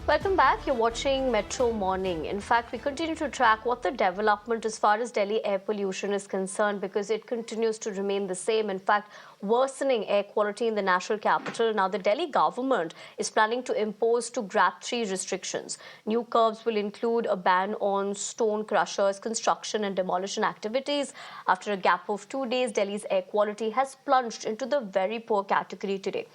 Welcome back. You're watching Metro Morning. In fact, we continue to track what the development as far as Delhi air pollution is concerned because it continues to remain the same. In fact, worsening air quality in the national capital. Now, the Delhi government is planning to impose to GRAP 3 restrictions. New curbs will include a ban on stone crushers, construction and demolition activities. After a gap of 2 days, Delhi's air quality has plunged into the very poor category today.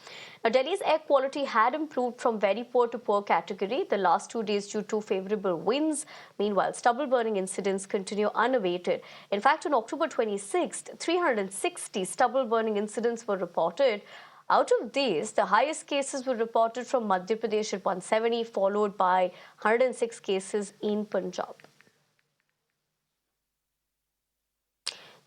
Now, Delhi's air quality had improved from very poor to poor category the last 2 days due to favourable winds. Meanwhile, stubble burning incidents continue unabated. In fact, on October 26th, 360 stubble burning incidents were reported. Out of these, the highest cases were reported from Madhya Pradesh at 170, followed by 106 cases in Punjab.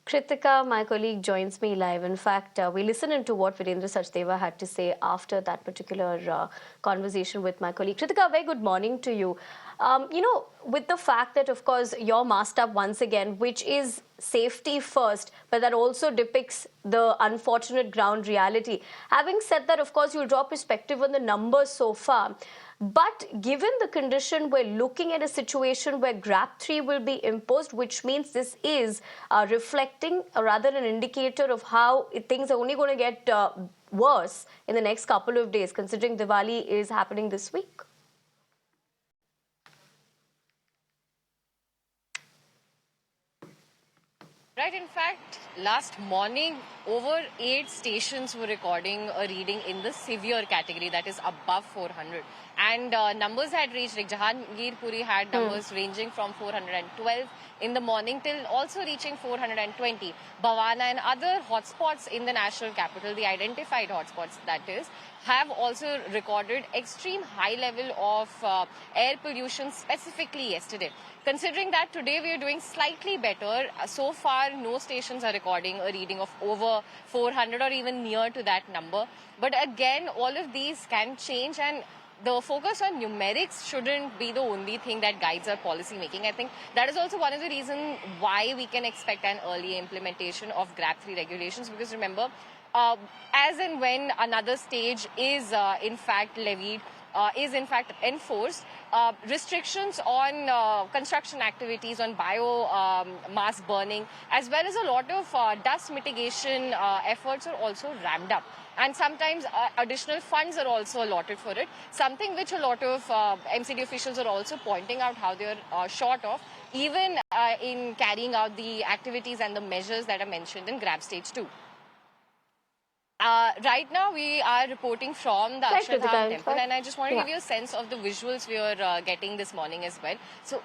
Kritika, my colleague, joins me live. In fact, we listened into what Virendra Sachdeva had to say after that particular conversation with my colleague. Kritika, very good morning to you. With the fact that, of course, you're masked up once again, which is safety first, but that also depicts the unfortunate ground reality. Having said that, of course, you'll draw perspective on the numbers so far. But given the condition, we're looking at a situation where GRAP 3 will be imposed, which means this is reflecting, or rather an indicator of how things are only going to get worse in the next couple of days, considering Diwali is happening this week. Right, in fact, last morning, over 8 stations were recording a reading in the severe category, that is above 400. And numbers had reached, like Jahangirpuri had numbers ranging from 412 in the morning till also reaching 420. Bhawana and other hotspots in the national capital, the identified hotspots that is, have also recorded extreme high level of air pollution specifically yesterday. Considering that today we are doing slightly better, so far no stations are recording a reading of over 400 or even near to that number. But again, all of these can change, and the focus on numerics shouldn't be the only thing that guides our policy making. I think that is also one of the reasons why we can expect an early implementation of GRAP 3 regulations, because remember, as and when another stage is in fact levied, is in fact enforced, restrictions on construction activities, on mass burning, as well as a lot of dust mitigation efforts are also ramped up. And sometimes additional funds are also allotted for it, something which a lot of MCD officials are also pointing out how they are short of, even in carrying out the activities and the measures that are mentioned in GRAP Stage 2. Right now, we are reporting from the Akshardham temple, and I just want to give you a sense of the visuals we are getting this morning as well. So,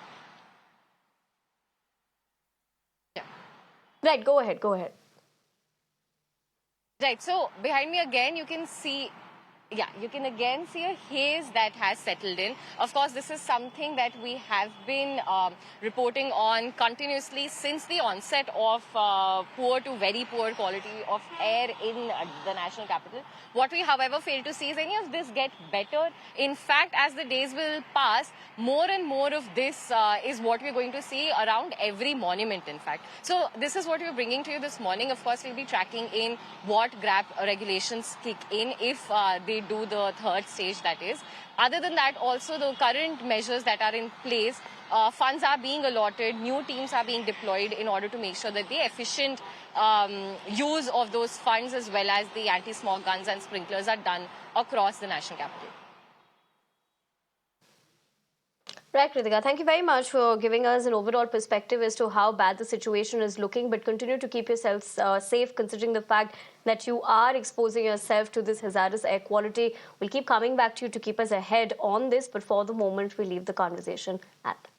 Right, go ahead, go ahead. Right, so behind me again, you can see a haze that has settled in. Of course, this is something that we have been reporting on continuously since the onset of poor to very poor quality of air in the national capital. What we, however, fail to see is any of this get better. In fact, as the days will pass, more and more of this is what we're going to see around every monument, in fact. So this is what we're bringing to you this morning. Of course, we'll be tracking in what GRAP regulations kick in if they do the third stage, that is. Other than that, also the current measures that are in place, funds are being allotted, new teams are being deployed in order to make sure that the efficient use of those funds as well as the anti-smog guns and sprinklers are done across the national capital. Right, Kritika. Thank you very much for giving us an overall perspective as to how bad the situation is looking, but continue to keep yourselves safe considering the fact that you are exposing yourself to this hazardous air quality. We'll keep coming back to you to keep us ahead on this, but for the moment, we'll leave the conversation at that.